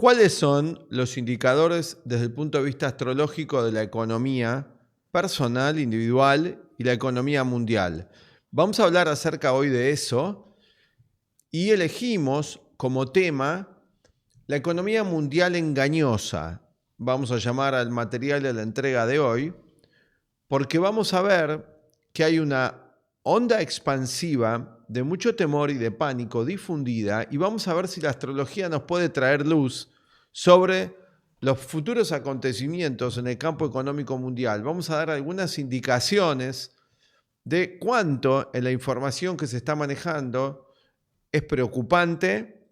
¿Cuáles son los indicadores desde el punto de vista astrológico de la economía personal, individual y la economía mundial? Vamos a hablar acerca hoy de eso y elegimos como tema la economía mundial engañosa. Vamos a llamar al material de la entrega de hoy, porque vamos a ver que hay una onda expansiva de mucho temor y de pánico difundida, y vamos a ver si la astrología nos puede traer luz sobre los futuros acontecimientos en el campo económico mundial. Vamos a dar algunas indicaciones de cuánto en la información que se está manejando es preocupante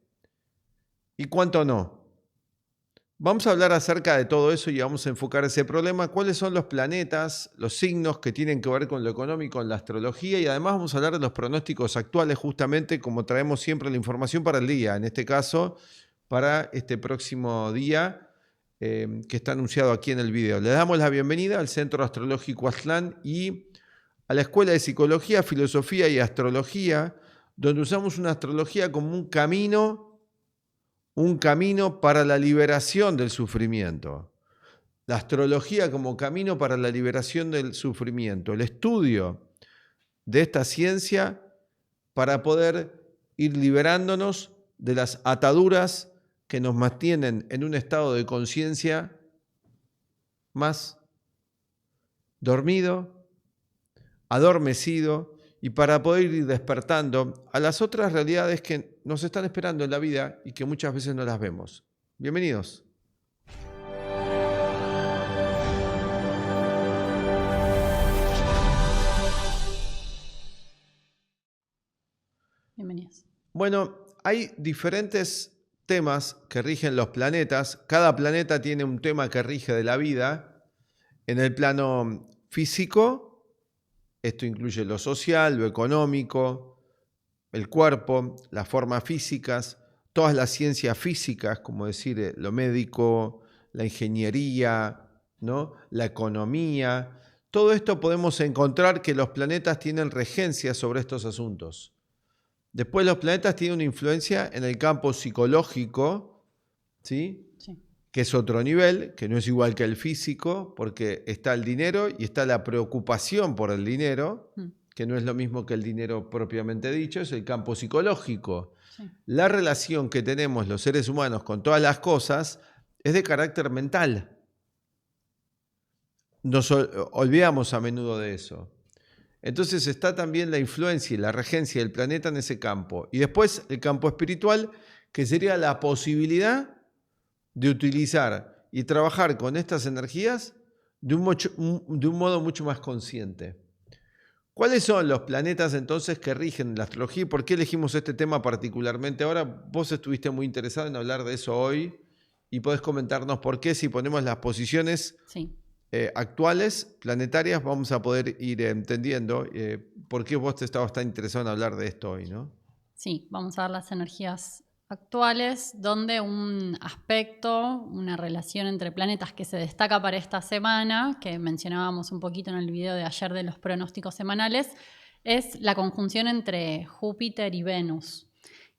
y cuánto no. Vamos a hablar acerca de todo eso y vamos a enfocar ese problema. ¿Cuáles son los planetas, los signos que tienen que ver con lo económico en la astrología? Y además vamos a hablar de los pronósticos actuales, justamente como traemos siempre la información para el día. En este caso, para este próximo día que está anunciado aquí en el video. Le damos la bienvenida al Centro Astrológico Aztlán y a la Escuela de Psicología, Filosofía y Astrología, donde usamos una astrología como un camino para la liberación del sufrimiento. La astrología como camino para la liberación del sufrimiento. El estudio de esta ciencia para poder ir liberándonos de las ataduras que nos mantienen en un estado de conciencia más dormido, adormecido, y para poder ir despertando a las otras realidades que nos están esperando en la vida y que muchas veces no las vemos. Bienvenidos. Bienvenidos. Bueno, hay diferentes temas que rigen los planetas. Cada planeta tiene un tema que rige de la vida. En el plano físico, esto incluye lo social, lo económico, el cuerpo, las formas físicas, todas las ciencias físicas, como decir lo médico, la ingeniería, ¿no? La economía. Todo esto podemos encontrar que los planetas tienen regencia sobre estos asuntos. Después los planetas tienen una influencia en el campo psicológico, ¿sí? Sí. Que es otro nivel, que no es igual que el físico, porque está el dinero y está la preocupación por el dinero, que no es lo mismo que el dinero propiamente dicho, es el campo psicológico. Sí. La relación que tenemos los seres humanos con todas las cosas es de carácter mental. Nos olvidamos a menudo de eso. Entonces está también la influencia y la regencia del planeta en ese campo. Y después el campo espiritual, que sería la posibilidad de utilizar y trabajar con estas energías de un modo mucho más consciente. ¿Cuáles son los planetas entonces que rigen la astrología y por qué elegimos este tema particularmente? Ahora vos estuviste muy interesado en hablar de eso hoy y podés comentarnos por qué, si ponemos las posiciones actuales, planetarias, vamos a poder ir entendiendo por qué vos te estabas tan interesado en hablar de esto hoy, ¿no? Sí, vamos a ver las energías actuales, donde un aspecto, una relación entre planetas que se destaca para esta semana, que mencionábamos un poquito en el video de ayer de los pronósticos semanales, es la conjunción entre Júpiter y Venus,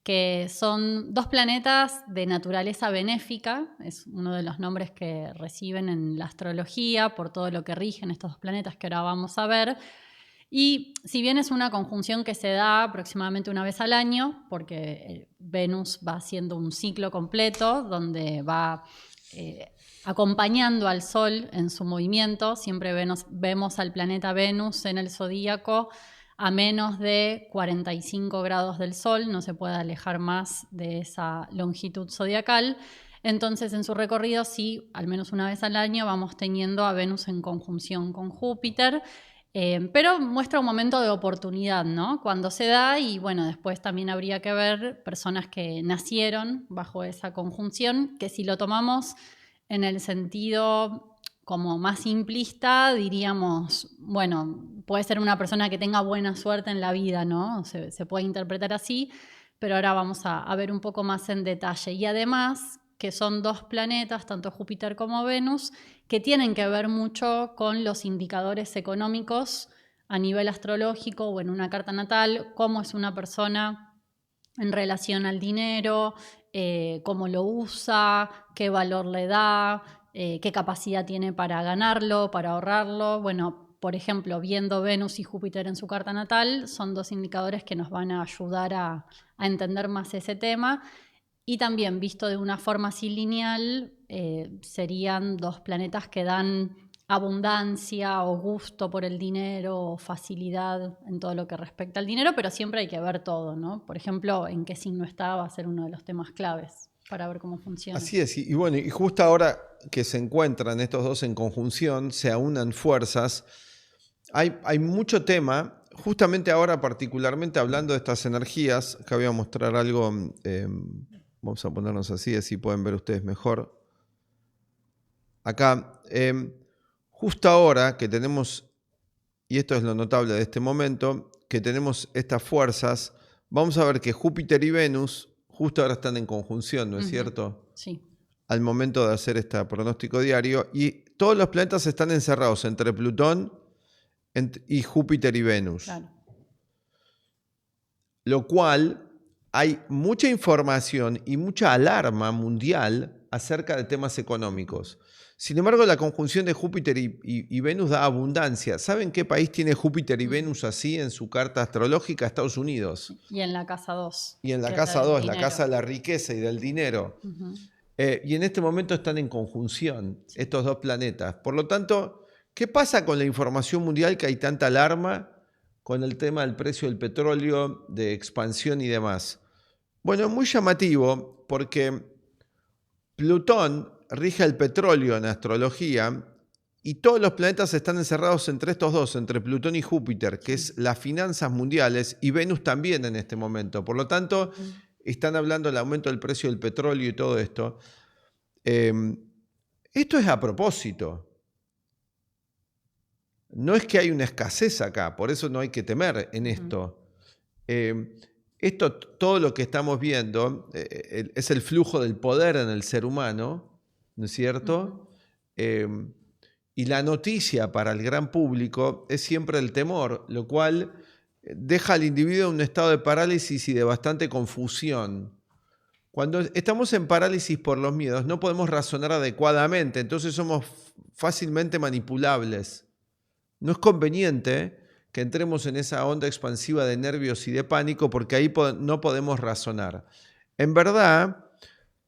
que son dos planetas de naturaleza benéfica, es uno de los nombres que reciben en la astrología por todo lo que rigen estos dos planetas que ahora vamos a ver. Y si bien es una conjunción que se da aproximadamente una vez al año, porque Venus va haciendo un ciclo completo donde va acompañando al Sol en su movimiento, siempre vemos al planeta Venus en el zodíaco a menos de 45 grados del Sol, no se puede alejar más de esa longitud zodiacal. Entonces, en su recorrido, sí, al menos una vez al año vamos teniendo a Venus en conjunción con Júpiter. Pero muestra un momento de oportunidad, ¿no? Cuando se da, y bueno, después también habría que ver personas que nacieron bajo esa conjunción, que si lo tomamos en el sentido como más simplista, diríamos, bueno, puede ser una persona que tenga buena suerte en la vida, ¿no? Se puede interpretar así, pero ahora vamos a ver un poco más en detalle. Y además, que son dos planetas, tanto Júpiter como Venus, que tienen que ver mucho con los indicadores económicos a nivel astrológico o en una carta natal, cómo es una persona en relación al dinero, cómo lo usa, qué valor le da, qué capacidad tiene para ganarlo, para ahorrarlo. Bueno, por ejemplo, viendo Venus y Júpiter en su carta natal, son dos indicadores que nos van a ayudar a entender más ese tema. Y también, visto de una forma así lineal, serían dos planetas que dan abundancia o gusto por el dinero o facilidad en todo lo que respecta al dinero, pero siempre hay que ver todo, ¿no? Por ejemplo, en qué signo está va a ser uno de los temas claves para ver cómo funciona. Así es, y bueno, y justo ahora que se encuentran estos dos en conjunción, se aunan fuerzas, hay mucho tema, justamente ahora particularmente hablando de estas energías, acá voy a mostrar algo, vamos a ponernos así pueden ver ustedes mejor. Acá, justo ahora que tenemos, y esto es lo notable de este momento, que tenemos estas fuerzas, vamos a ver que Júpiter y Venus justo ahora están en conjunción, ¿no es cierto? Sí. Al momento de hacer este pronóstico diario, y todos los planetas están encerrados entre Plutón y Júpiter y Venus. Claro. Lo cual hay mucha información y mucha alarma mundial acerca de temas económicos. Sin embargo, la conjunción de Júpiter y Venus da abundancia. ¿Saben qué país tiene Júpiter y Venus así en su carta astrológica? Estados Unidos. Y en la casa 2. Y en la casa 2, la casa de la riqueza y del dinero. Y en este momento están en conjunción estos dos planetas. Por lo tanto, ¿qué pasa con la información mundial que hay tanta alarma con el tema del precio del petróleo, de expansión y demás? Bueno, es muy llamativo porque Plutón rige el petróleo en astrología y todos los planetas están encerrados entre estos dos, entre Plutón y Júpiter, que es las finanzas mundiales, y Venus también en este momento. Por lo tanto, están hablando del aumento del precio del petróleo y todo esto. Esto es a propósito. No es que hay una escasez acá, por eso no hay que temer en esto. Esto, todo lo que estamos viendo, es el flujo del poder en el ser humano, ¿no es cierto? Y la noticia para el gran público es siempre el temor, lo cual deja al individuo en un estado de parálisis y de bastante confusión. Cuando estamos en parálisis por los miedos, no podemos razonar adecuadamente, entonces somos fácilmente manipulables. No es conveniente que entremos en esa onda expansiva de nervios y de pánico porque ahí no podemos razonar. En verdad,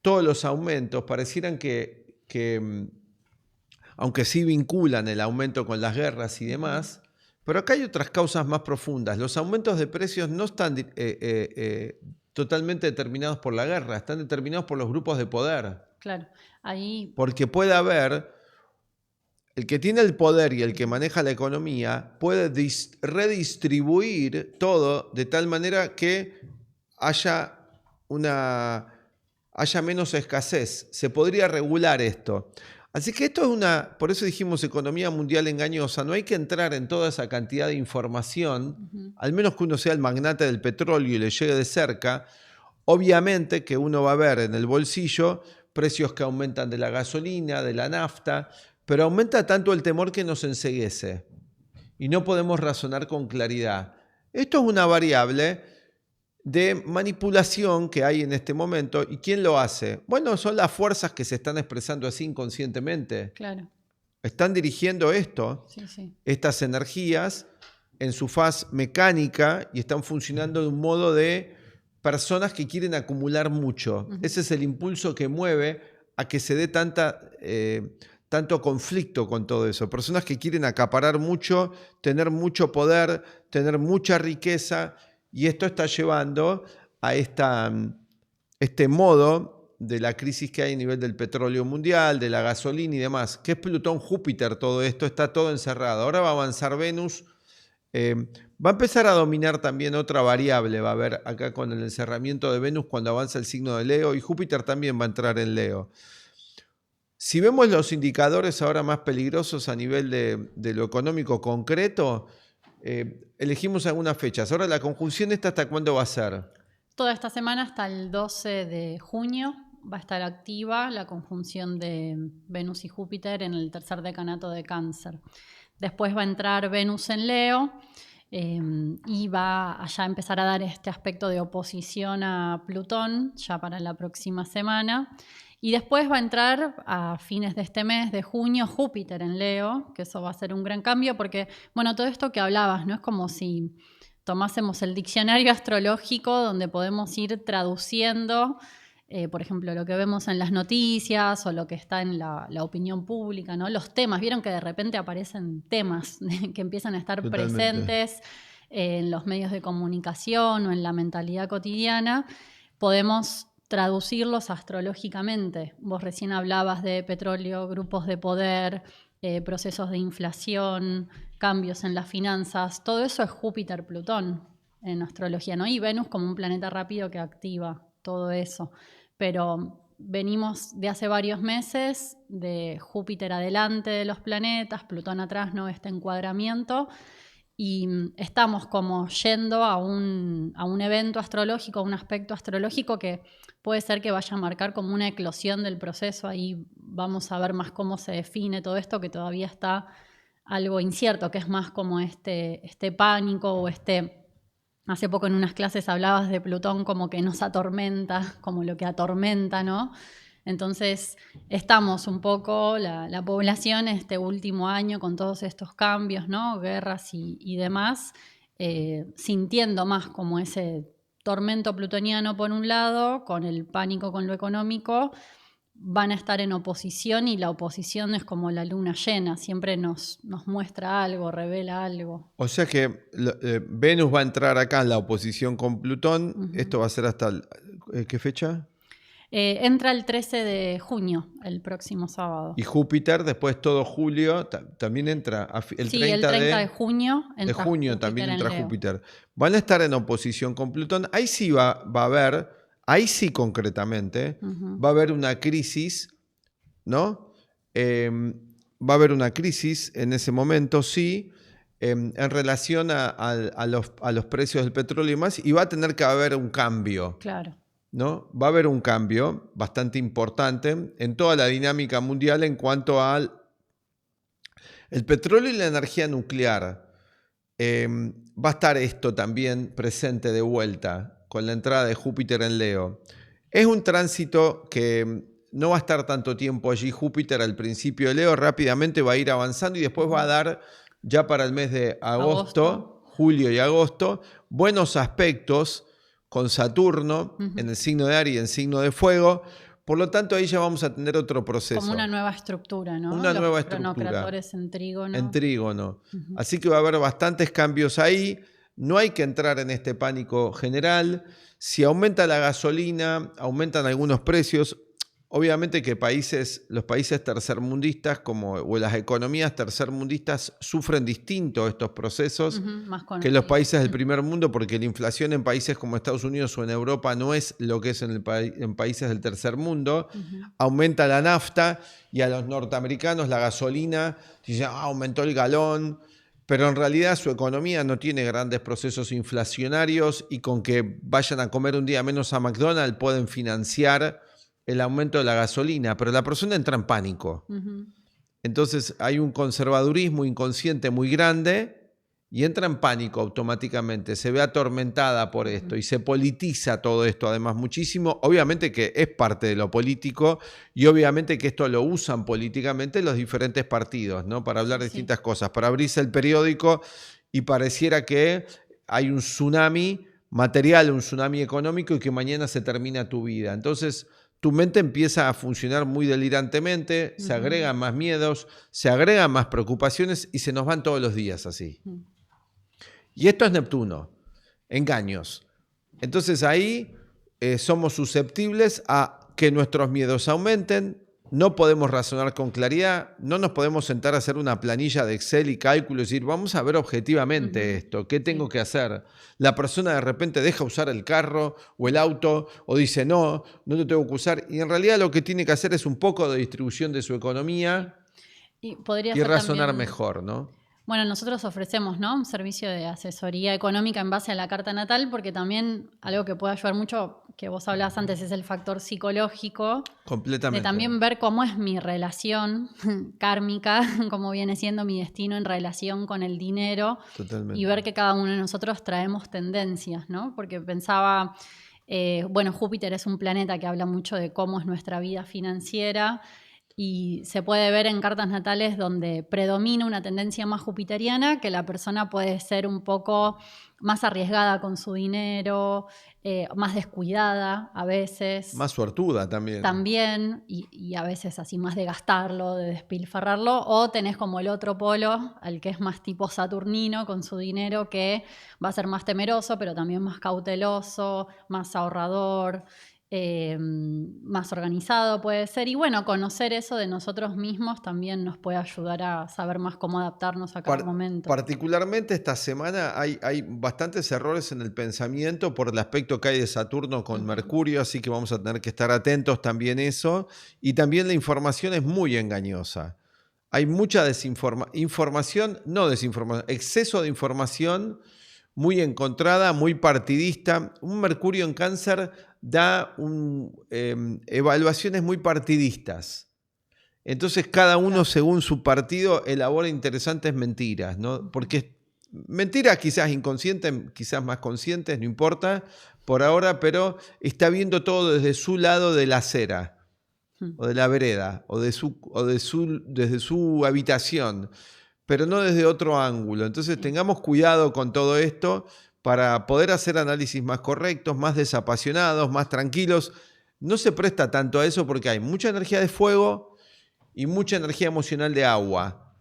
todos los aumentos parecieran que aunque sí vinculan el aumento con las guerras y demás, pero acá hay otras causas más profundas. Los aumentos de precios no están totalmente determinados por la guerra, están determinados por los grupos de poder. Claro, ahí... Porque puede haber, el que tiene el poder y el que maneja la economía puede redistribuir todo de tal manera que haya menos escasez. Se podría regular esto. Así que esto es por eso dijimos economía mundial engañosa, no hay que entrar en toda esa cantidad de información, al menos que uno sea el magnate del petróleo y le llegue de cerca. Obviamente que uno va a ver en el bolsillo precios que aumentan de la gasolina, de la nafta, pero aumenta tanto el temor que nos enceguece y no podemos razonar con claridad. Esto es una variable de manipulación que hay en este momento. ¿Y quién lo hace? Bueno, son las fuerzas que se están expresando así inconscientemente. Claro. Están dirigiendo esto, estas energías, en su faz mecánica y están funcionando de un modo de personas que quieren acumular mucho. Ese es el impulso que mueve a que se dé tanto conflicto con todo eso. Personas que quieren acaparar mucho, tener mucho poder, tener mucha riqueza. Y esto está llevando a este modo de la crisis que hay a nivel del petróleo mundial, de la gasolina y demás, que es Plutón, Júpiter, todo esto, está todo encerrado. Ahora va a avanzar Venus, va a empezar a dominar también otra variable, va a haber acá con el encerramiento de Venus cuando avanza el signo de Leo, y Júpiter también va a entrar en Leo. Si vemos los indicadores ahora más peligrosos a nivel de lo económico concreto, elegimos algunas fechas. Ahora, la conjunción esta, ¿hasta cuándo va a ser? Toda esta semana hasta el 12 de junio va a estar activa la conjunción de Venus y Júpiter en el tercer decanato de Cáncer. Después va a entrar Venus en Leo y va a ya empezar a dar este aspecto de oposición a Plutón ya para la próxima semana. Y después va a entrar a fines de este mes, de junio, Júpiter en Leo, que eso va a ser un gran cambio porque, bueno, todo esto que hablabas, ¿no? Es como si tomásemos el diccionario astrológico donde podemos ir traduciendo, por ejemplo, lo que vemos en las noticias o lo que está en la opinión pública, ¿no? Los temas, vieron que de repente aparecen temas que empiezan a estar Totalmente. presentes en los medios de comunicación o en la mentalidad cotidiana. Podemos traducirlos astrológicamente. Vos recién hablabas de petróleo, grupos de poder, procesos de inflación, cambios en las finanzas. Todo eso es Júpiter-Plutón en astrología, ¿no? Y Venus como un planeta rápido que activa todo eso. Pero venimos de hace varios meses de Júpiter adelante de los planetas, Plutón atrás, ¿no? Este encuadramiento. Y estamos como yendo a un evento astrológico, a un aspecto astrológico que puede ser que vaya a marcar como una eclosión del proceso. Ahí vamos a ver más cómo se define todo esto, que todavía está algo incierto, que es más como este pánico o hace poco en unas clases hablabas de Plutón como que nos atormenta, como lo que atormenta, ¿no? Entonces estamos un poco, la población este último año con todos estos cambios, ¿no? Guerras y demás, sintiendo más como ese tormento plutoniano por un lado, con el pánico con lo económico, van a estar en oposición y la oposición es como la luna llena, siempre nos muestra algo, revela algo. O sea que Venus va a entrar acá en la oposición con Plutón. Esto va a ser hasta ¿qué fecha? Entra el 13 de junio, el próximo sábado. Y Júpiter, después todo julio, también entra. El 30 de junio de junio también entra Leo. Júpiter. Van a estar en oposición con Plutón. Ahí sí va a haber, ahí sí concretamente, va a haber una crisis, ¿no? Va a haber una crisis en ese momento, sí, en relación a los precios del petróleo y más, y va a tener que haber un cambio. Claro. ¿No? Va a haber un cambio bastante importante en toda la dinámica mundial en cuanto al el petróleo y la energía nuclear. Va a estar esto también presente de vuelta con la entrada de Júpiter en Leo. Es un tránsito que no va a estar tanto tiempo allí. Júpiter al principio de Leo rápidamente va a ir avanzando y después va a dar ya para el mes de agosto. Julio y agosto, buenos aspectos con Saturno en el signo de Aries y en signo de Fuego. Por lo tanto, ahí ya vamos a tener otro proceso. Como una nueva estructura, ¿no? Una nueva estructura. Cronocratores en trígono. En trígono. Así que va a haber bastantes cambios ahí. No hay que entrar en este pánico general. Si aumenta la gasolina, aumentan algunos precios. Obviamente que los países tercermundistas o las economías tercermundistas sufren distinto estos procesos que los países del primer mundo, porque la inflación en países como Estados Unidos o en Europa no es lo que es en países del tercer mundo. Aumenta la nafta y a los norteamericanos la gasolina, dicen, aumentó el galón, pero en realidad su economía no tiene grandes procesos inflacionarios y con que vayan a comer un día menos a McDonald's pueden financiar el aumento de la gasolina, pero la persona entra en pánico. Entonces hay un conservadurismo inconsciente muy grande y entra en pánico automáticamente, se ve atormentada por esto y se politiza todo esto además muchísimo. Obviamente que es parte de lo político y obviamente que esto lo usan políticamente los diferentes partidos, ¿no? Para hablar de distintas cosas, para abrirse el periódico y pareciera que hay un tsunami material, un tsunami económico y que mañana se termina tu vida. Entonces tu mente empieza a funcionar muy delirantemente, se agregan más miedos, se agregan más preocupaciones y se nos van todos los días así. Y esto es Neptuno, engaños. Entonces ahí somos susceptibles a que nuestros miedos aumenten, no podemos razonar con claridad, no nos podemos sentar a hacer una planilla de Excel y cálculos y decir, vamos a ver objetivamente esto, ¿qué tengo que hacer? La persona de repente deja usar el carro o el auto o dice, no te tengo que usar. Y en realidad lo que tiene que hacer es un poco de distribución de su economía y razonar mejor, ¿no? Bueno, nosotros ofrecemos, ¿no?, un servicio de asesoría económica en base a la carta natal, porque también algo que puede ayudar mucho, que vos hablabas antes, es el factor psicológico. Completamente. De también ver cómo es mi relación kármica, cómo viene siendo mi destino en relación con el dinero. Totalmente. Y ver que cada uno de nosotros traemos tendencias, ¿no? Porque pensaba, bueno, Júpiter es un planeta que habla mucho de cómo es nuestra vida financiera. Y se puede ver en cartas natales donde predomina una tendencia más jupiteriana, que la persona puede ser un poco más arriesgada con su dinero, más descuidada a veces. Más suertuda también. También, y a veces así más de gastarlo, de despilfarrarlo. O tenés como el otro polo, al que es más tipo saturnino con su dinero, que va a ser más temeroso, pero también más cauteloso, más ahorrador. Más organizado puede ser. Y bueno, conocer eso de nosotros mismos también nos puede ayudar a saber más cómo adaptarnos a cada momento. Particularmente esta semana hay bastantes errores en el pensamiento por el aspecto que hay de Saturno con Mercurio, así que vamos a tener que estar atentos también a eso. Y también la información es muy engañosa. Hay mucha información, no desinformación, exceso de información muy encontrada, muy partidista. Un Mercurio en Cáncer da evaluaciones muy partidistas. Entonces cada uno según su partido elabora interesantes mentiras, ¿no? Porque mentiras quizás inconscientes, quizás más conscientes, no importa por ahora, pero está viendo todo desde su lado de la acera o de la vereda o desde su habitación, pero no desde otro ángulo. Entonces tengamos cuidado con todo esto para poder hacer análisis más correctos, más desapasionados, más tranquilos. No se presta tanto a eso porque hay mucha energía de fuego y mucha energía emocional de agua,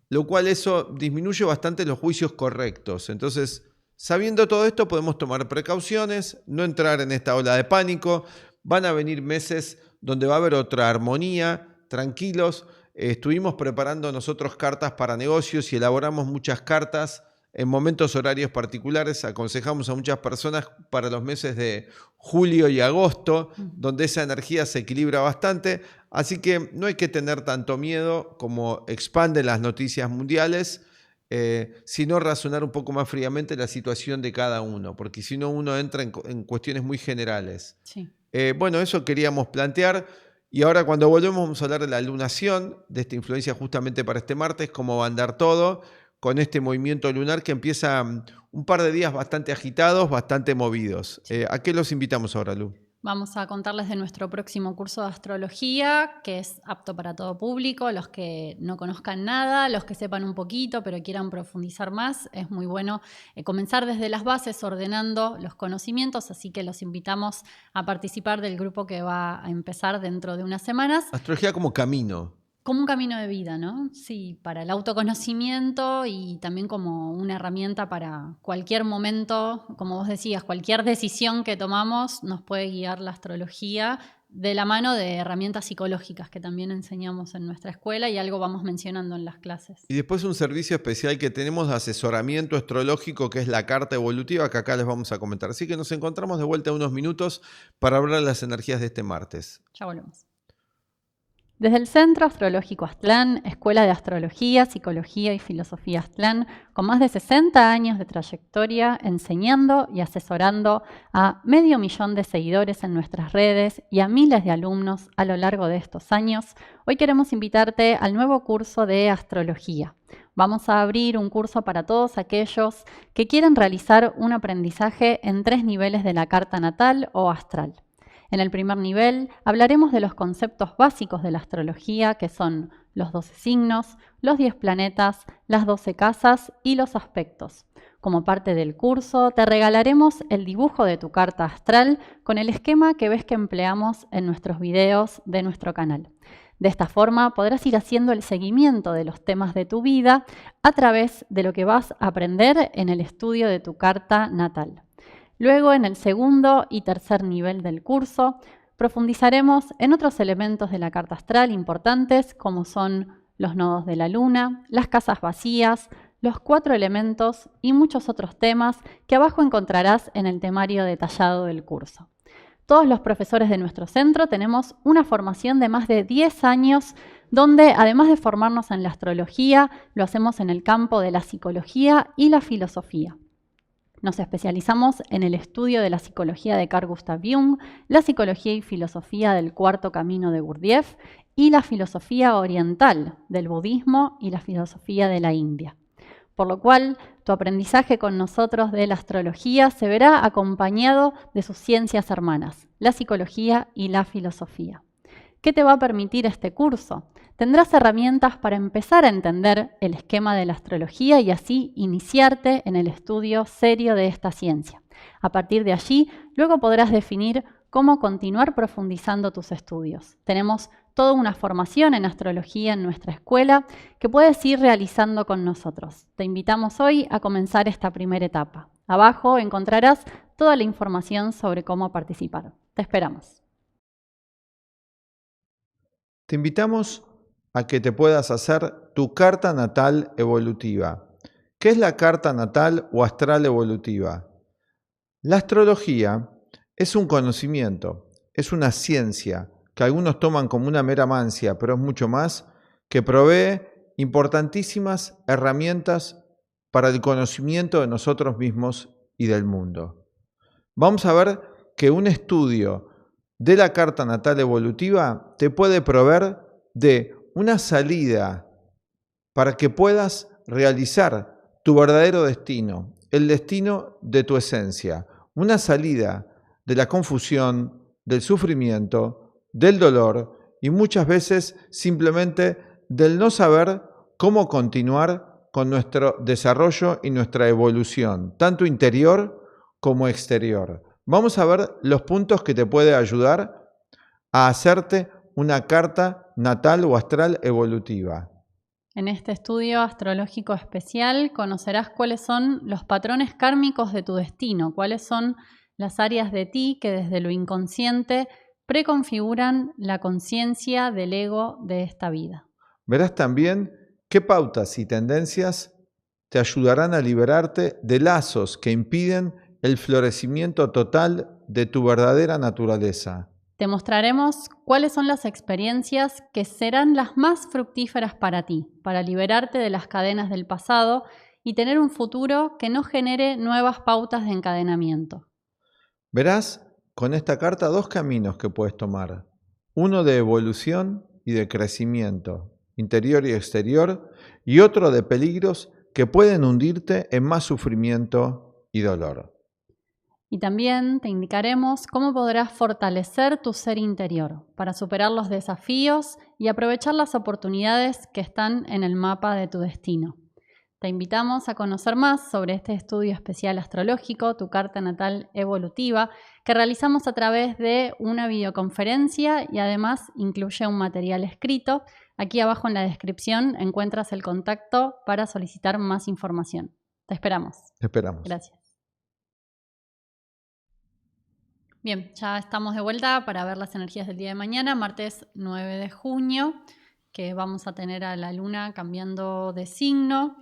lo cual eso disminuye bastante los juicios correctos. Entonces, sabiendo todo esto, podemos tomar precauciones, no entrar en esta ola de pánico. Van a venir meses donde va a haber otra armonía, tranquilos. Estuvimos preparando nosotros cartas para negocios y elaboramos muchas cartas en momentos horarios particulares. Aconsejamos a muchas personas para los meses de julio y agosto, donde esa energía se equilibra bastante. Así que no hay que tener tanto miedo como expanden las noticias mundiales, sino razonar un poco más fríamente la situación de cada uno, porque si no uno entra en cuestiones muy generales. Sí. Bueno, eso queríamos plantear. Y ahora cuando volvemos vamos a hablar de la lunación, de esta influencia justamente para este martes, cómo va a andar todo con este movimiento lunar que empieza un par de días bastante agitados, bastante movidos. ¿A qué los invitamos ahora, Lu? Vamos a contarles de nuestro próximo curso de astrología, que es apto para todo público, los que no conozcan nada, los que sepan un poquito, pero quieran profundizar más. Es muy bueno comenzar desde las bases, ordenando los conocimientos, así que los invitamos a participar del grupo que va a empezar dentro de unas semanas. Astrología como camino. Como un camino de vida, ¿no? Sí, para el autoconocimiento y también como una herramienta para cualquier momento, como vos decías, cualquier decisión que tomamos nos puede guiar la astrología de la mano de herramientas psicológicas que también enseñamos en nuestra escuela y algo vamos mencionando en las clases. Y después un servicio especial que tenemos de asesoramiento astrológico, que es la carta evolutiva, que acá les vamos a comentar. Así que nos encontramos de vuelta en unos minutos para hablar de las energías de este martes. Ya volvemos. Desde el Centro Astrológico Aztlán, Escuela de Astrología, Psicología y Filosofía Aztlán, con más de 60 años de trayectoria enseñando y asesorando a 500.000 de seguidores en nuestras redes y a miles de alumnos a lo largo de estos años, hoy queremos invitarte al nuevo curso de astrología. Vamos a abrir un curso para todos aquellos que quieren realizar un aprendizaje en 3 niveles de la carta natal o astral. En el primer nivel hablaremos de los conceptos básicos de la astrología, que son los 12 signos, los 10 planetas, las 12 casas y los aspectos. Como parte del curso, te regalaremos el dibujo de tu carta astral con el esquema que ves que empleamos en nuestros videos de nuestro canal. De esta forma podrás ir haciendo el seguimiento de los temas de tu vida a través de lo que vas a aprender en el estudio de tu carta natal. Luego, en el segundo y tercer nivel del curso, profundizaremos en otros elementos de la carta astral importantes, como son los nodos de la luna, las casas vacías, los 4 elementos y muchos otros temas que abajo encontrarás en el temario detallado del curso. Todos los profesores de nuestro centro tenemos una formación de más de 10 años donde además de formarnos en la astrología, lo hacemos en el campo de la psicología y la filosofía. Nos especializamos en el estudio de la psicología de Carl Gustav Jung, la psicología y filosofía del Cuarto Camino de Gurdjieff y la filosofía oriental del budismo y la filosofía de la India. Por lo cual, tu aprendizaje con nosotros de la astrología se verá acompañado de sus ciencias hermanas, la psicología y la filosofía. ¿Qué te va a permitir este curso? Tendrás herramientas para empezar a entender el esquema de la astrología y así iniciarte en el estudio serio de esta ciencia. A partir de allí, luego podrás definir cómo continuar profundizando tus estudios. Tenemos toda una formación en astrología en nuestra escuela que puedes ir realizando con nosotros. Te invitamos hoy a comenzar esta primera etapa. Abajo encontrarás toda la información sobre cómo participar. Te esperamos. Te invitamos a que te puedas hacer tu carta natal evolutiva. ¿Qué es la carta natal o astral evolutiva? La astrología es un conocimiento, es una ciencia que algunos toman como una mera mancia, pero es mucho más, que provee importantísimas herramientas para el conocimiento de nosotros mismos y del mundo. Vamos a ver que un estudio de la carta natal evolutiva te puede proveer de una salida para que puedas realizar tu verdadero destino, el destino de tu esencia, una salida de la confusión, del sufrimiento, del dolor y muchas veces simplemente del no saber cómo continuar con nuestro desarrollo y nuestra evolución, tanto interior como exterior. Vamos a ver los puntos que te puede ayudar a hacerte una carta natal o astral evolutiva. En este estudio astrológico especial conocerás cuáles son los patrones kármicos de tu destino, cuáles son las áreas de ti que desde lo inconsciente preconfiguran la conciencia del ego de esta vida. Verás también qué pautas y tendencias te ayudarán a liberarte de lazos que impiden el florecimiento total de tu verdadera naturaleza. Te mostraremos cuáles son las experiencias que serán las más fructíferas para ti, para liberarte de las cadenas del pasado y tener un futuro que no genere nuevas pautas de encadenamiento. Verás con esta carta dos caminos que puedes tomar, uno de evolución y de crecimiento, interior y exterior, y otro de peligros que pueden hundirte en más sufrimiento y dolor. Y también te indicaremos cómo podrás fortalecer tu ser interior para superar los desafíos y aprovechar las oportunidades que están en el mapa de tu destino. Te invitamos a conocer más sobre este estudio especial astrológico, tu carta natal evolutiva, que realizamos a través de una videoconferencia y además incluye un material escrito. Aquí abajo en la descripción encuentras el contacto para solicitar más información. Te esperamos. Te esperamos. Gracias. Bien, ya estamos de vuelta para ver las energías del día de mañana, martes 9 de junio, que vamos a tener a la luna cambiando de signo.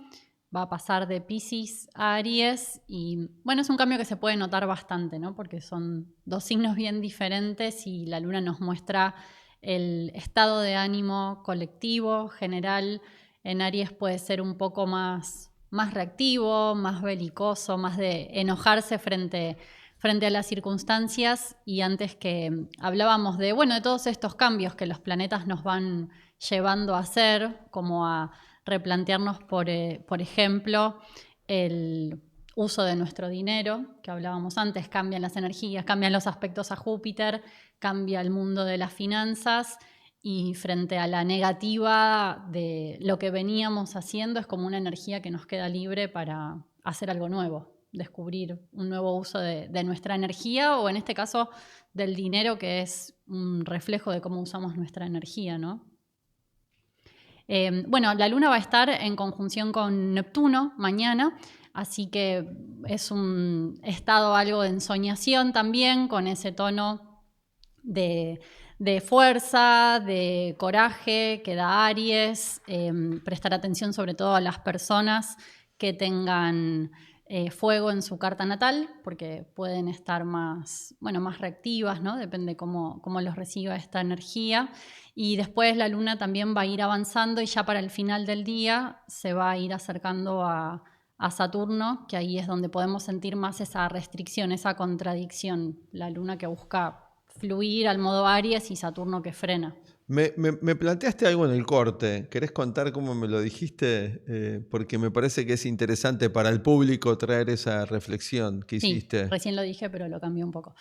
Va a pasar de Piscis a Aries y bueno, es un cambio que se puede notar bastante, ¿no? Porque son dos signos bien diferentes y la luna nos muestra el estado de ánimo colectivo, general. En Aries puede ser un poco más reactivo, más belicoso, más de enojarse frente a las circunstancias, y antes que hablábamos de todos estos cambios que los planetas nos van llevando a hacer, como a replantearnos, por ejemplo, el uso de nuestro dinero, que hablábamos antes, cambian las energías, cambian los aspectos a Júpiter, cambia el mundo de las finanzas, y frente a la negativa de lo que veníamos haciendo, es como una energía que nos queda libre para hacer algo nuevo, descubrir un nuevo uso de nuestra energía, o en este caso del dinero, que es un reflejo de cómo usamos nuestra energía, ¿no? La luna va a estar en conjunción con Neptuno mañana, así que es un estado algo de ensoñación también, con ese tono de fuerza, de coraje que da Aries. Prestar atención sobre todo a las personas que tengan fuego en su carta natal, porque pueden estar más reactivas, ¿no? Depende cómo los reciba esta energía. Y después la luna también va a ir avanzando y ya para el final del día se va a ir acercando a Saturno, que ahí es donde podemos sentir más esa restricción, esa contradicción. La luna que busca fluir al modo Aries y Saturno que frena. Me planteaste algo en el corte. ¿Querés contar cómo me lo dijiste? Porque me parece que es interesante para el público traer esa reflexión que hiciste. Sí, recién lo dije, pero lo cambié un poco.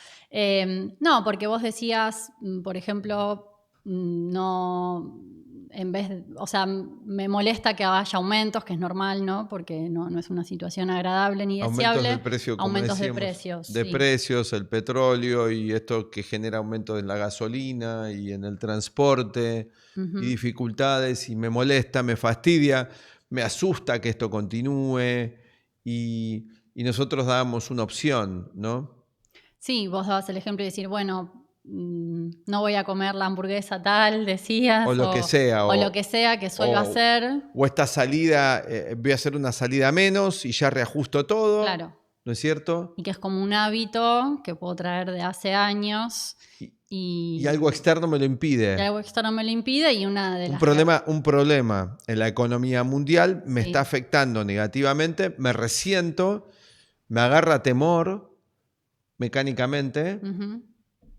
No, porque vos decías, por ejemplo, no, me molesta que haya aumentos, que es normal, ¿no? Porque no es una situación agradable ni deseable. Aumentos del precio, como aumentos decíamos, de precios. de sí. precios, el petróleo y esto que genera aumentos en la gasolina y en el transporte y dificultades, y me molesta, me fastidia, me asusta que esto continúe y nosotros dábamos una opción, ¿no? Sí, vos dabas el ejemplo de decir, bueno, no voy a comer la hamburguesa tal, decías. O lo que sea. O lo que sea que suelo hacer. O esta salida, voy a hacer una salida menos y ya reajusto todo. Claro. ¿No es cierto? Y que es como un hábito que puedo traer de hace años. Y algo externo me lo impide. Y algo externo me lo impide y una de las... Un problema en la economía mundial me está afectando negativamente, me resiento, me agarra temor mecánicamente.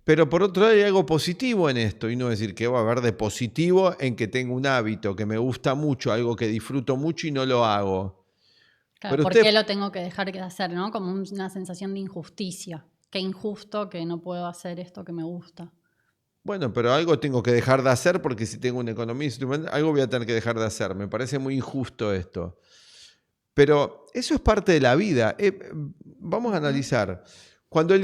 Pero por otro lado hay algo positivo en esto, y no decir que va a haber de positivo en que tengo un hábito que me gusta mucho, algo que disfruto mucho y no lo hago. Claro, ¿por qué lo tengo que dejar de hacer, ¿no? Como una sensación de injusticia. Qué injusto que no puedo hacer esto que me gusta. Bueno, pero algo tengo que dejar de hacer porque si tengo una economía, algo voy a tener que dejar de hacer. Me parece muy injusto esto. Pero eso es parte de la vida. Vamos a analizar. Cuando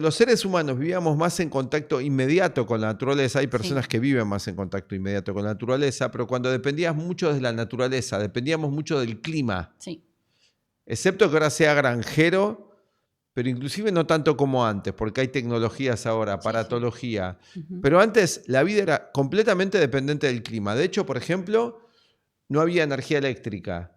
los seres humanos vivíamos más en contacto inmediato con la naturaleza, hay personas que viven más en contacto inmediato con la naturaleza, pero cuando dependíamos mucho de la naturaleza, dependíamos mucho del clima. Sí. Excepto que ahora sea granjero, pero inclusive no tanto como antes, porque hay tecnologías ahora, aparatología. Pero antes la vida era completamente dependiente del clima. De hecho, por ejemplo, no había energía eléctrica.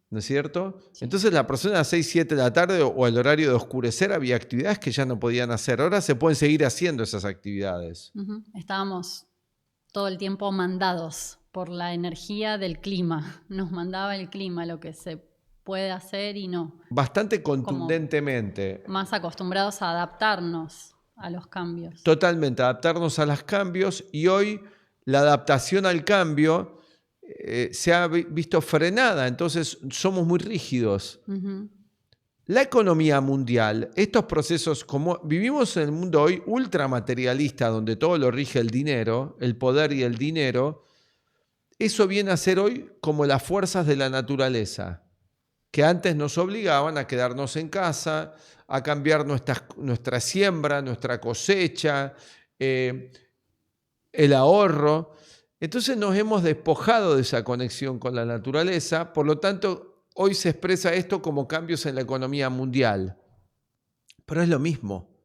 ¿No es cierto? Sí. Entonces la persona a las 6, 7 de la tarde o el horario de oscurecer había actividades que ya no podían hacer. Ahora se pueden seguir haciendo esas actividades. Estábamos todo el tiempo mandados por la energía del clima. Nos mandaba el clima lo que se puede hacer y no. Bastante contundentemente. Como más acostumbrados a adaptarnos a los cambios. Totalmente, adaptarnos a los cambios, y hoy la adaptación al cambio se ha visto frenada, entonces somos muy rígidos. La economía mundial, estos procesos, como vivimos en el mundo hoy ultramaterialista, donde todo lo rige el dinero, el poder y el dinero, eso viene a ser hoy como las fuerzas de la naturaleza, que antes nos obligaban a quedarnos en casa, a cambiar nuestra siembra, nuestra cosecha, el ahorro. Entonces nos hemos despojado de esa conexión con la naturaleza, por lo tanto, hoy se expresa esto como cambios en la economía mundial. Pero es lo mismo.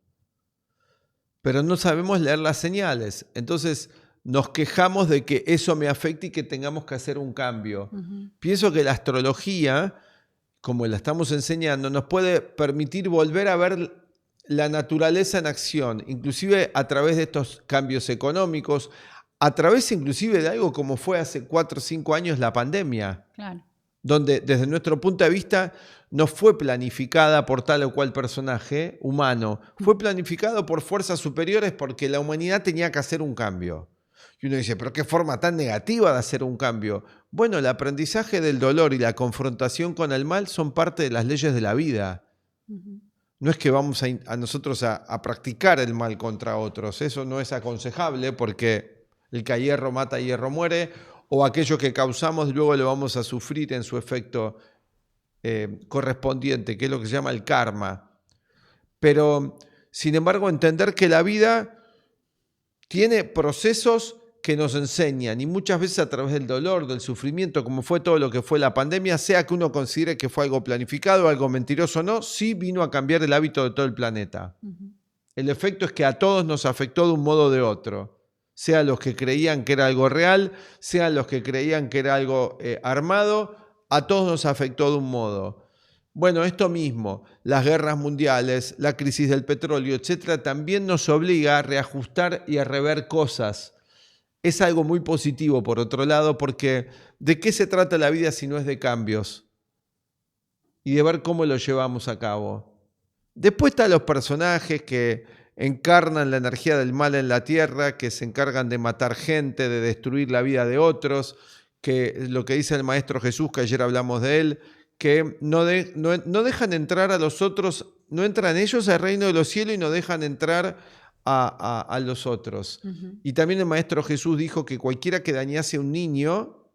Pero no sabemos leer las señales. Entonces nos quejamos de que eso me afecte y que tengamos que hacer un cambio. Pienso que la astrología, como la estamos enseñando, nos puede permitir volver a ver la naturaleza en acción, inclusive a través de estos cambios económicos, a través inclusive de algo como fue hace 4 o 5 años la pandemia, donde desde nuestro punto de vista no fue planificada por tal o cual personaje humano, fue planificado por fuerzas superiores porque la humanidad tenía que hacer un cambio. Y uno dice, ¿pero qué forma tan negativa de hacer un cambio? Bueno, el aprendizaje del dolor y la confrontación con el mal son parte de las leyes de la vida. No es que vamos a nosotros a practicar el mal contra otros, eso no es aconsejable porque el que a hierro mata, a hierro muere, o aquello que causamos luego lo vamos a sufrir en su efecto correspondiente, que es lo que se llama el karma. Pero, sin embargo, entender que la vida tiene procesos que nos enseñan, y muchas veces a través del dolor, del sufrimiento, como fue todo lo que fue la pandemia, sea que uno considere que fue algo planificado, algo mentiroso o no, sí vino a cambiar el hábito de todo el planeta. El efecto es que a todos nos afectó de un modo o de otro. Sean los que creían que era algo real, sean los que creían que era algo armado, a todos nos afectó de un modo. Bueno, esto mismo, las guerras mundiales, la crisis del petróleo, etcétera, también nos obliga a reajustar y a rever cosas. Es algo muy positivo, por otro lado, porque ¿de qué se trata la vida si no es de cambios? Y de ver cómo lo llevamos a cabo. Después están los personajes que encarnan la energía del mal en la tierra, que se encargan de matar gente, de destruir la vida de otros, que lo que dice el Maestro Jesús, que ayer hablamos de él, que no dejan entrar a los otros, no entran ellos al reino de los cielos y no dejan entrar a los otros. Ujú. Y también el Maestro Jesús dijo que cualquiera que dañase a un niño,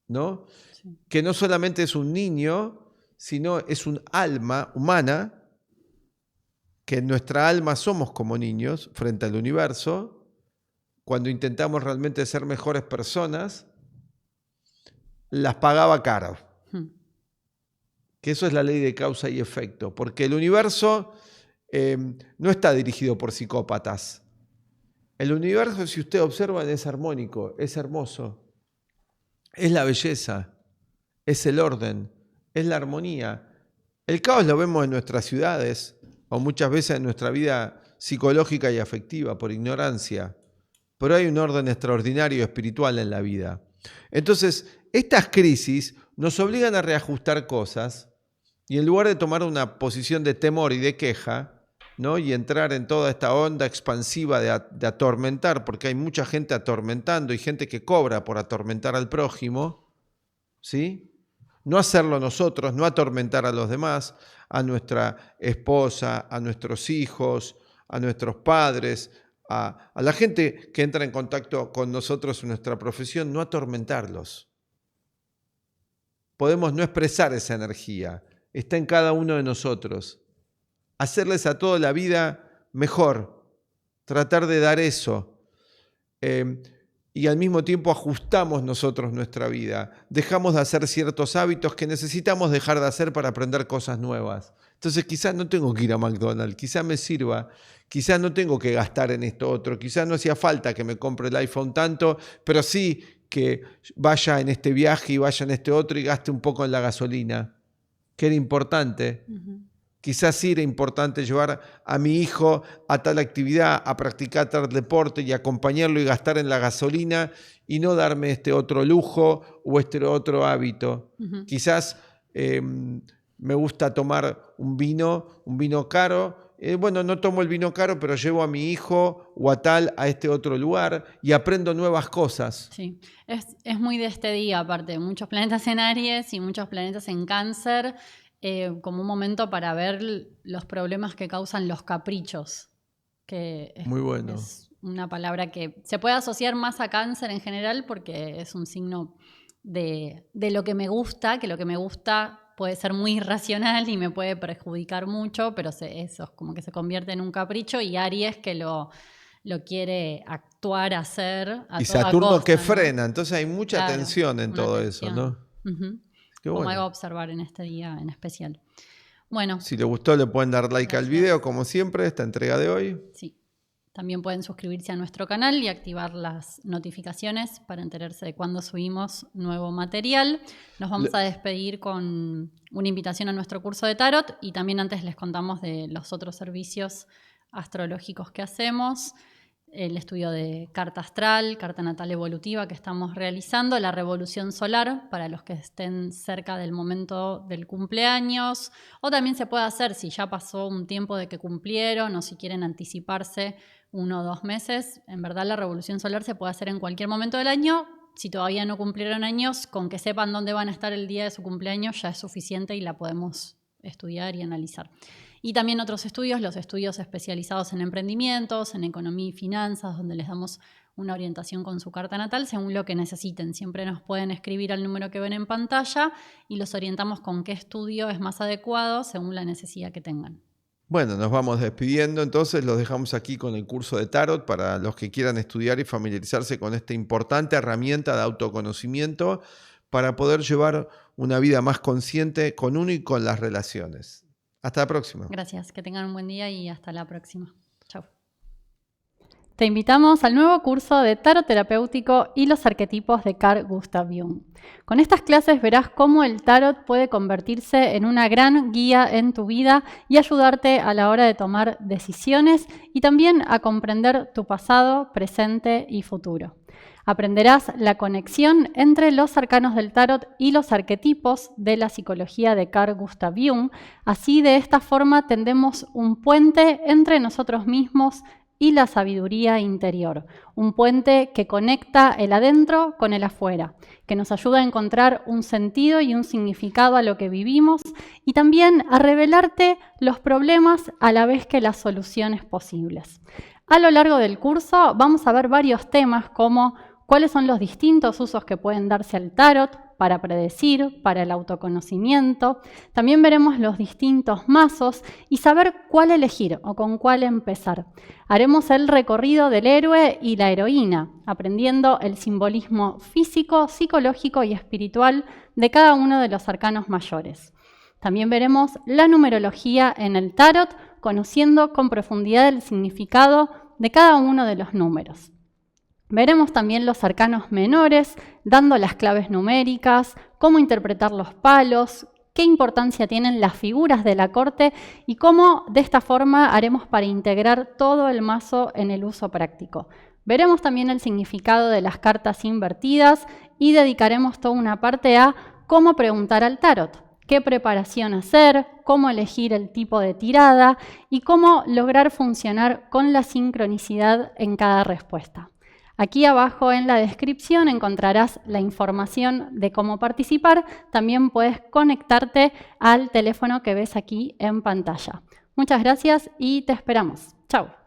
¿no? Sí. Que no solamente es un niño, sino es un alma humana, que en nuestra alma somos como niños frente al universo, cuando intentamos realmente ser mejores personas, las pagaba caro. Hmm. Que eso es la ley de causa y efecto, porque el universo no está dirigido por psicópatas. El universo, si ustedes observan, es armónico, es hermoso, es la belleza, es el orden, es la armonía. El caos lo vemos en nuestras ciudades o muchas veces en nuestra vida psicológica y afectiva por ignorancia, pero hay un orden extraordinario espiritual en la vida. Entonces, estas crisis nos obligan a reajustar cosas y en lugar de tomar una posición de temor y de queja, ¿no? Y entrar en toda esta onda expansiva de atormentar, porque hay mucha gente atormentando y gente que cobra por atormentar al prójimo, ¿sí? No hacerlo nosotros, no atormentar a los demás, a nuestra esposa, a nuestros hijos, a nuestros padres, a la gente que entra en contacto con nosotros en nuestra profesión, no atormentarlos. Podemos no expresar esa energía, está en cada uno de nosotros. Hacerles a toda la vida mejor, tratar de dar eso. Y al mismo tiempo ajustamos nosotros nuestra vida. Dejamos de hacer ciertos hábitos que necesitamos dejar de hacer para aprender cosas nuevas. Entonces quizás no tengo que ir a McDonald's, quizás me sirva, quizás no tengo que gastar en esto otro, quizás no hacía falta que me compre el iPhone tanto, pero sí que vaya en este viaje y vaya en este otro y gaste un poco en la gasolina, que era importante. Ujú. Quizás sí era importante llevar a mi hijo a tal actividad, a practicar tal deporte y acompañarlo y gastar en la gasolina y no darme este otro lujo o este otro hábito. Ujú. Quizás me gusta tomar un vino caro. Bueno, no tomo el vino caro, pero llevo a mi hijo o a tal a este otro lugar y aprendo nuevas cosas. Sí, es muy de este día, aparte, muchos planetas en Aries y muchos planetas en Cáncer, como un momento para ver los problemas que causan los caprichos, que Muy bueno. es una palabra que se puede asociar más a Cáncer en general porque es un signo de lo que me gusta, que lo que me gusta puede ser muy irracional y me puede perjudicar mucho, pero eso es como que se convierte en un capricho, y Aries que lo quiere actuar, hacer a Y toda Saturno costa, que ¿no? frena, entonces hay mucha Claro, tensión en una todo tensión. eso, ¿no? Ujú. Qué Como bueno. algo a observar en este día en especial. Bueno, Si les gustó, le pueden dar like al gracias. video, como siempre, esta entrega de hoy. Sí. También pueden suscribirse a nuestro canal y activar las notificaciones para enterarse de cuando subimos nuevo material. Nos vamos a despedir con una invitación a nuestro curso de tarot, y también antes les contamos de los otros servicios astrológicos que hacemos. El estudio de carta astral, carta natal evolutiva que estamos realizando, la revolución solar para los que estén cerca del momento del cumpleaños, o también se puede hacer si ya pasó un tiempo de que cumplieron o si quieren anticiparse 1 o 2 meses. En verdad la revolución solar se puede hacer en cualquier momento del año. Si todavía no cumplieron años, con que sepan dónde van a estar el día de su cumpleaños ya es suficiente y la podemos estudiar y analizar. Y también otros estudios, los estudios especializados en emprendimientos, en economía y finanzas, donde les damos una orientación con su carta natal según lo que necesiten. Siempre nos pueden escribir al número que ven en pantalla y los orientamos con qué estudio es más adecuado según la necesidad que tengan. Bueno, nos vamos despidiendo, entonces los dejamos aquí con el curso de tarot para los que quieran estudiar y familiarizarse con esta importante herramienta de autoconocimiento para poder llevar una vida más consciente con uno y con las relaciones. Hasta la próxima. Gracias, que tengan un buen día y hasta la próxima. Chao. Te invitamos al nuevo curso de Tarot Terapéutico y los arquetipos de Carl Gustav Jung. Con estas clases verás cómo el tarot puede convertirse en una gran guía en tu vida y ayudarte a la hora de tomar decisiones y también a comprender tu pasado, presente y futuro. Aprenderás la conexión entre los arcanos del tarot y los arquetipos de la psicología de Carl Gustav Jung. Así, de esta forma, tendemos un puente entre nosotros mismos y la sabiduría interior. Un puente que conecta el adentro con el afuera, que nos ayuda a encontrar un sentido y un significado a lo que vivimos y también a revelarte los problemas a la vez que las soluciones posibles. A lo largo del curso vamos a ver varios temas como cuáles son los distintos usos que pueden darse al tarot para predecir, para el autoconocimiento. También veremos los distintos mazos y saber cuál elegir o con cuál empezar. Haremos el recorrido del héroe y la heroína, aprendiendo el simbolismo físico, psicológico y espiritual de cada uno de los arcanos mayores. También veremos la numerología en el tarot, conociendo con profundidad el significado de cada uno de los números. Veremos también los arcanos menores, dando las claves numéricas, cómo interpretar los palos, qué importancia tienen las figuras de la corte y cómo de esta forma haremos para integrar todo el mazo en el uso práctico. Veremos también el significado de las cartas invertidas y dedicaremos toda una parte a cómo preguntar al tarot, qué preparación hacer, cómo elegir el tipo de tirada y cómo lograr funcionar con la sincronicidad en cada respuesta. Aquí abajo en la descripción encontrarás la información de cómo participar. También puedes conectarte al teléfono que ves aquí en pantalla. Muchas gracias y te esperamos. Chao.